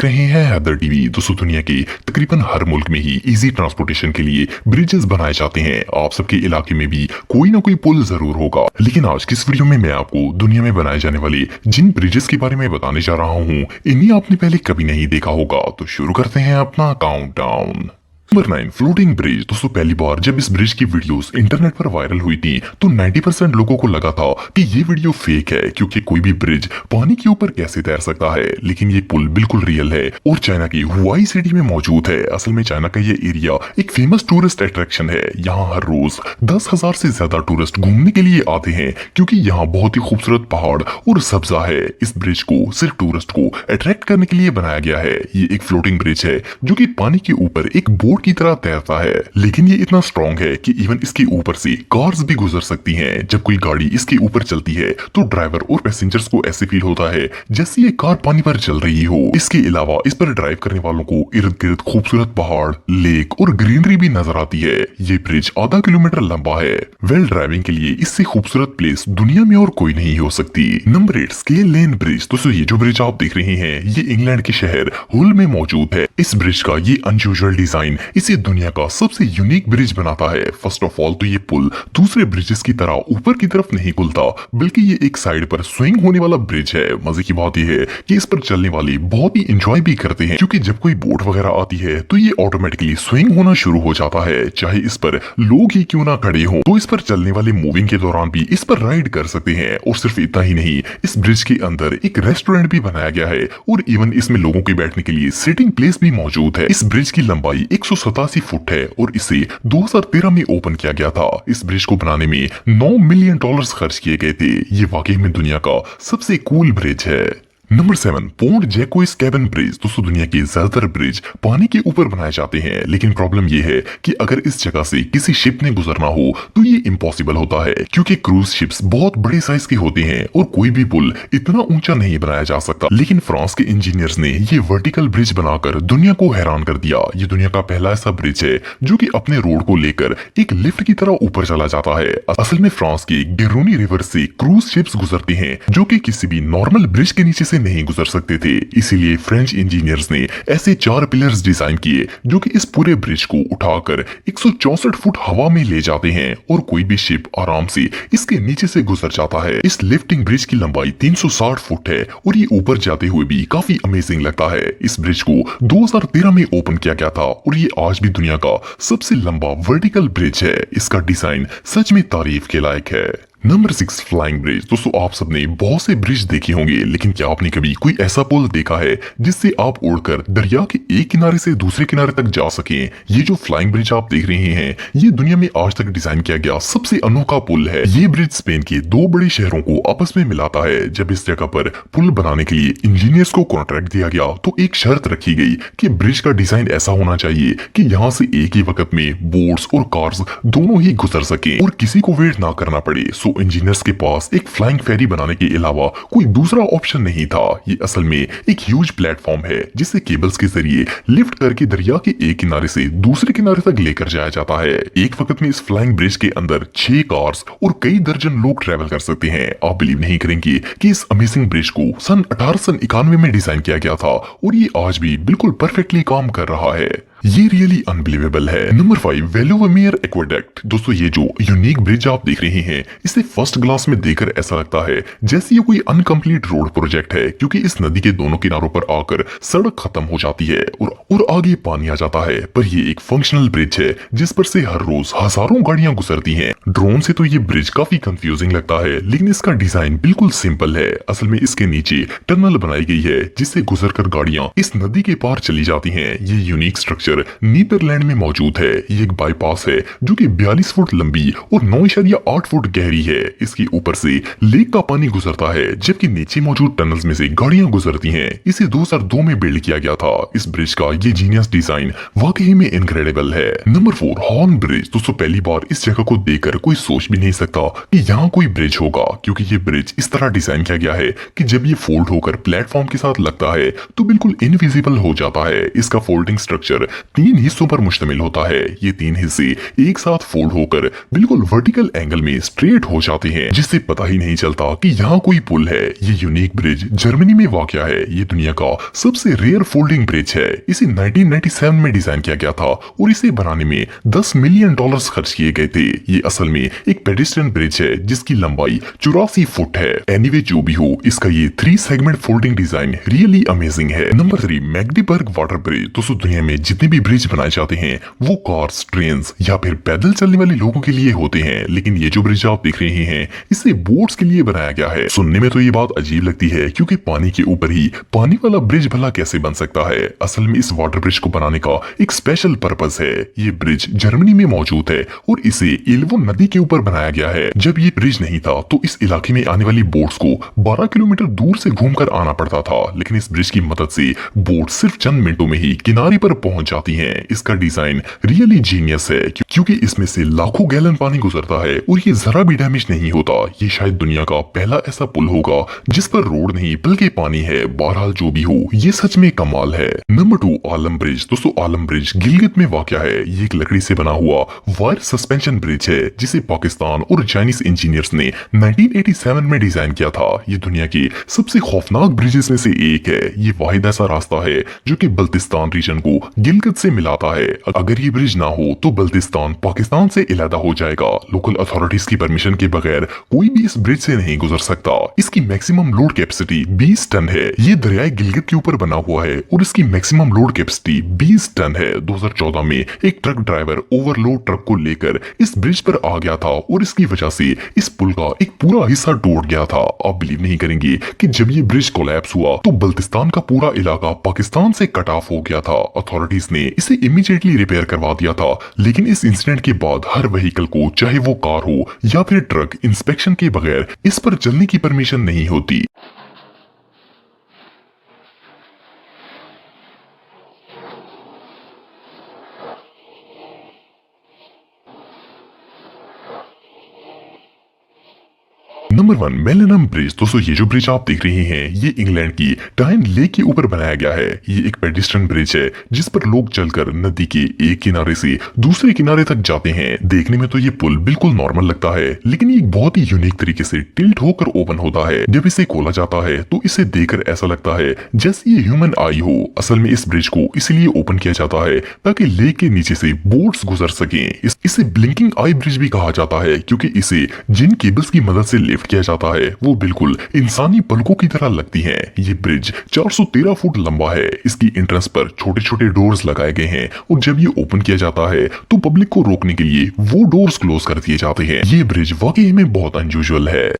देख रहे हैं हैदर टीवी। दोस्तों दुनिया के तकरीबन हर मुल्क में ही इजी ट्रांसपोर्टेशन के लिए ब्रिजेस बनाए जाते हैं। आप सबके इलाके में भी कोई ना कोई पुल जरूर होगा। लेकिन आज की इस वीडियो में मैं आपको दुनिया में बनाए जाने वाले जिन ब्रिजेस के बारे में बताने जा रहा हूँ, इन्हें आपने पहले कभी नहीं देखा होगा। तो शुरू करते हैं अपना काउंटडाउन। Number 9, floating bridge. दोस्तों पहली बार जब इस ब्रिज की वीडियोस इंटरनेट पर वायरल हुई थी तो 90% लोगों को लगा था कि ये वीडियो फेक है, क्योंकि कोई भी ब्रिज पानी के ऊपर कैसे तैर सकता है। लेकिन ये पुल बिल्कुल रियल है और चाइना की हुआई सिटी में मौजूद है। असल में चाइना का ये एरिया एक फेमस टूरिस्ट अट्रैक्शन है। यहाँ हर रोज 10,000 से ज्यादा टूरिस्ट घूमने के लिए आते हैं, क्योंकि यहाँ बहुत ही खूबसूरत पहाड़ और सब्जा है। इस ब्रिज को सिर्फ टूरिस्ट को अट्रैक्ट करने के लिए बनाया गया है। ये एक फ्लोटिंग ब्रिज है जो कि पानी के ऊपर एक बोट की तरह तैरता है, लेकिन ये इतना स्ट्रॉन्ग है कि इवन इसके ऊपर से कार्स भी गुजर सकती हैं। जब कोई गाड़ी इसके ऊपर चलती है तो ड्राइवर और पैसेंजर्स को ऐसे फील होता है जैसे ये कार पानी पर चल रही हो। इसके अलावा इस पर ड्राइव करने वालों को इर्द गिर्द खूबसूरत पहाड़, लेक और ग्रीनरी भी नजर आती है। ये ब्रिज आधा किलोमीटर लंबा है। वेल ड्राइविंग के लिए इससे खूबसूरत प्लेस दुनिया में और कोई नहीं हो सकती। Number 8, scale lane bridge. दोस्तों ये जो ब्रिज आप देख रहे हैं ये इंग्लैंड के शहर हुल में मौजूद है। इस ब्रिज का ये अनयूजुअल डिजाइन इसे दुनिया का सबसे यूनिक ब्रिज बनाता है। फर्स्ट ऑफ ऑल तो ये पुल दूसरे ब्रिजेस की तरह ऊपर की तरफ नहीं खुलता, बल्कि ये एक साइड पर स्विंग होने वाला ब्रिज है। मजे की बात यह है कि इस पर चलने वाले बहुत ही एंजॉय भी करते हैं, क्योंकि जब कोई बोट वगैरह आती है तो ये ऑटोमेटिकली स्विंग होना शुरू हो जाता है। चाहे इस पर लोग ही क्यों ना खड़े हो, तो इस पर चलने वाले मूविंग के दौरान भी इस पर राइड कर सकते हैं। और सिर्फ इतना ही नहीं, इस ब्रिज के अंदर एक रेस्टोरेंट भी बनाया गया है और इवन इसमें लोगों के बैठने के लिए सिटिंग प्लेस भी मौजूद है। इस ब्रिज की लंबाई 187 फुट है और इसे 2013 में ओपन किया गया था। इस ब्रिज को बनाने में $9 मिलियन खर्च किए गए थे। ये वाकई में दुनिया का सबसे कूल ब्रिज है। Number 7, Pont Jacques Chaban bridge. दोस्तों दुनिया के ज्यादातर ब्रिज पानी के ऊपर बनाए जाते हैं, लेकिन प्रॉब्लम यह है कि अगर इस जगह से किसी शिप ने गुजरना हो तो ये इम्पॉसिबल होता है, क्योंकि क्रूज शिप्स बहुत बड़े साइज की होती हैं और कोई भी पुल इतना ऊंचा नहीं बनाया जा सकता। लेकिन फ्रांस के इंजीनियर्स ने ये वर्टिकल ब्रिज बनाकर दुनिया को हैरान कर दिया। ये दुनिया का पहला ऐसा ब्रिज है जो कि अपने रोड को लेकर एक लिफ्ट की तरह ऊपर चला जाता है। असल में फ्रांस के गेरोनी रिवर से क्रूज शिप्स गुजरती हैं, जो कि किसी भी नॉर्मल ब्रिज के नीचे से नहीं गुजर सकते थे। इसीलिए फ्रेंच इंजीनियर्स ने ऐसे 4 पिलर्स डिजाइन किए जो कि इस पूरे ब्रिज को उठाकर 164 फुट हवा में ले जाते हैं और कोई भी शिप आराम से इसके नीचे से गुजर जाता है। इस लिफ्टिंग ब्रिज की लंबाई 360 फुट है और ये ऊपर जाते हुए भी काफी अमेजिंग लगता है। इस ब्रिज को 2013 में ओपन किया गया था और ये आज भी दुनिया का सबसे लंबा वर्टिकल ब्रिज है। इसका डिजाइन सच में तारीफ के लायक है। Number 6, flying bridge. दोस्तों आप सबने बहुत से ब्रिज देखे होंगे, लेकिन क्या आपने कभी कोई ऐसा पुल देखा है जिससे आप उड़कर दरिया के एक किनारे से दूसरे किनारे तक जा सकें? ये जो फ्लाइंग ब्रिज आप देख रहे हैं ये दुनिया में आज तक डिजाइन किया गया सबसे अनोखा पुल है। ये ब्रिज स्पेन के 2 बड़े शहरों को आपस में मिलाता है। जब इस जगह पर पुल बनाने के लिए इंजीनियर्स को कॉन्ट्रैक्ट दिया गया तो एक शर्त रखी गई कि ब्रिज का डिजाइन ऐसा होना चाहिए कि यहाँ से एक ही वक्त में बोट्स और कार्स दोनों ही गुजर सके और किसी को वेट ना करना पड़े। इंजीनियर्स के पास एक फ्लाइंग फेरी बनाने के अलावा कोई दूसरा ऑप्शन नहीं था। ये असल में एक ह्यूज प्लेटफॉर्म है जिसे केबल्स के जरिए लिफ्ट करके दरिया के एक किनारे से दूसरे किनारे तक लेकर जाया जाता है। एक वक्त में इस फ्लाइंग ब्रिज के अंदर 6 कार्स और कई दर्जन लोग ट्रेवल कर सकते हैं। आप बिलीव नहीं करेंगे कि इस अमेजिंग ब्रिज को सन 1891 में डिजाइन किया गया था और ये आज भी बिल्कुल परफेक्टली काम कर रहा है। ये रियली अनबिलीवेबल है। Number 5, Veluwemeer aqueduct. दोस्तों ये जो यूनिक ब्रिज आप देख रहे हैं इसे फर्स्ट ग्लास में देखकर ऐसा लगता है जैसे ये कोई अनकंप्लीट रोड प्रोजेक्ट है, क्योंकि इस नदी के दोनों किनारों पर आकर सड़क खत्म हो जाती है और आगे पानी आ जाता है। पर ये एक फंक्शनल ब्रिज है जिस पर से हर रोज हजारों गाड़ियां गुजरती हैं। ड्रोन से तो ये ब्रिज काफी कंफ्यूजिंग लगता है, लेकिन इसका डिजाइन बिल्कुल सिंपल है। असल में इसके नीचे टनल बनाई गई है जिससे गुजरकर गाड़ियां इस नदी के पार चली जाती हैं। ये यूनिक स्ट्रक्चर नीदरलैंड में मौजूद है। ये एक बाईपास है जो कि 42 फुट लंबी और 9.8 फुट गहरी है। इसके ऊपर से लेक का पानी गुजरता है, जबकि नीचे मौजूद टनल्स में से गाड़ियां गुजरती हैं। इसे 2002 में बिल्ड किया गया था। इस ब्रिज का ये जीनियस डिजाइन वाकई में इनक्रेडिबल है। Number 4, horn bridge. दोस्तों पहली बार इस जगह को देखकर कोई सोच भी नहीं सकता कि यहाँ कोई ब्रिज होगा, क्योंकि ये ब्रिज इस तरह डिजाइन किया गया है कि जब ये फोल्ड होकर प्लेटफॉर्म के साथ लगता है तो बिल्कुल इनविजिबल हो जाता है। इसका फोल्डिंग स्ट्रक्चर तीन हिस्सों पर मुश्तमिल होता है। ये तीन हिस्से एक साथ फोल्ड होकर बिल्कुल वर्टिकल एंगल में स्ट्रेट हो जाते हैं, जिससे पता ही नहीं चलता कि यहाँ कोई पुल है। ये यूनिक ब्रिज जर्मनी में वाक़या है। ये दुनिया का सबसे रेयर फोल्डिंग ब्रिज है। इसे 1997 में डिजाइन किया गया था और इसे बनाने में $10 मिलियन खर्च किए गए थे। ये असल में एक पेडिस्ट्रियन ब्रिज है जिसकी लंबाई 84 फुट है। एनीवे जो भी हो, इसका ये 3 segment folding design really amazing है। Number 3, Magdeburg water bridge. दोस्तों दुनिया में जितने भी ब्रिज बनाए जाते हैं वो कार्स, ट्रेन या फिर पैदल चलने वाले लोगों के लिए होते हैं, लेकिन ये जो ब्रिज आप देख रहे हैं इसे बोट्स के लिए बनाया गया है। सुनने में तो ये बात अजीब लगती है क्योंकि पानी के ऊपर ही पानी वाला ब्रिज भला कैसे बन सकता है। असल में इस वाटर ब्रिज को बनाने का एक स्पेशल पर्पस है। ये ब्रिज जर्मनी में मौजूद है और इसे एल्बो नदी के ऊपर बनाया गया है। जब ये ब्रिज नहीं था तो इस इलाके में आने वाली बोट्स को 12 किलोमीटर दूर से घूमकर आना पड़ता था, लेकिन इस ब्रिज की मदद से बोट सिर्फ चंद मिनटों में ही किनारे पर पहुंच जाती हैं। इसका डिजाइन रियली जीनियस है क्योंकि इसमें से लाखों गैलन पानी गुजरता है और ये जरा भी डैमेज नहीं होता। ये शायद दुनिया का पहला ऐसा पुल होगा जिस पर रोड नहीं बल्कि पानी है। बहरहाल जो भी हो, ये सच में कमाल है। नंबर 2, आलम ब्रिज। दोस्तों आलम ब्रिज गिलगित में वाक़या है। ये एक लकड़ी से बना हुआ वायर सस्पेंशन ब्रिज है जिसे पाकिस्तान और चाइनीज इंजीनियर्स ने 1987 में डिजाइन किया था। ये दुनिया के सबसे खौफनाक ब्रिजेस में से एक है। ये वाहिद ऐसा रास्ता है जो कि बल्तिस्तान रीजन को गिलगित से मिलाता है। अगर ये ब्रिज ना हो तो बल्तिस्तान पाकिस्तान से अलहदा हो जाएगा। लोकल अथॉरिटीज की परमिशन के बगैर कोई भी इस ब्रिज से नहीं गुजर सकता। इसकी मैक्सिमम लोड कैपेसिटी 20 टन है। ये दरियाए गिलगित के ऊपर बना हुआ है और इसकी मैक्सिमम लोड कैपेसिटी 20 टन है। 2014 में एक ट्रक ड्राइवर ओवरलोड ट्रक को लेकर इस ब्रिज पर आ गया था और इसकी वजह से इस पुल का एक पूरा हिस्सा टूट गया था। आप बिलीव नहीं करेंगे कि जब ये ब्रिज कोलैप्स हुआ तो बल्तिस्तान का पूरा इलाका पाकिस्तान से कट ऑफ हो गया था। अथॉरिटीज ने इसे इमीडिएटली रिपेयर करवा दिया था, लेकिन इस इंसिडेंट के बाद हर व्हीकल को, चाहे वो कार हो या फिर ट्रक, इंस्पेक्शन के बगैर इस पर चलने की परमिशन नहीं होती। Number 1, Millennium bridge. दोस्तों ये जो ब्रिज आप देख रहे हैं ये इंग्लैंड की टाइन लेक के ऊपर बनाया गया है। ये एक पेडिस्ट्रियन ब्रिज है जिस पर लोग चलकर नदी के एक किनारे से दूसरे किनारे तक जाते हैं। देखने में तो ये पुल बिल्कुल नॉर्मल लगता है, लेकिन ये एक बहुत ही यूनिक तरीके से टिल्ट होकर ओपन होता है। जब इसे खोला जाता है तो इसे देखकर ऐसा लगता है जैसे ये ह्यूमन आई हो। असल में इस ब्रिज को इसलिए ओपन किया जाता है ताकि लेक के नीचे से बोट्स गुजर सकें। इसे ब्लिंकिंग आई ब्रिज भी कहा जाता है क्योंकि इसे जिन केबल्स की मदद से लिफ्ट किया जाता है वो बिल्कुल इंसानी पलकों की तरह लगती हैं। ये ब्रिज 413 फुट लंबा है। इसकी एंट्रेंस पर छोटे छोटे डोर्स लगाए गए हैं और जब ये ओपन किया जाता है तो पब्लिक को रोकने के लिए वो डोर्स क्लोज कर दिए जाते हैं। ये ब्रिज वाकई में बहुत अनयूजुअल है।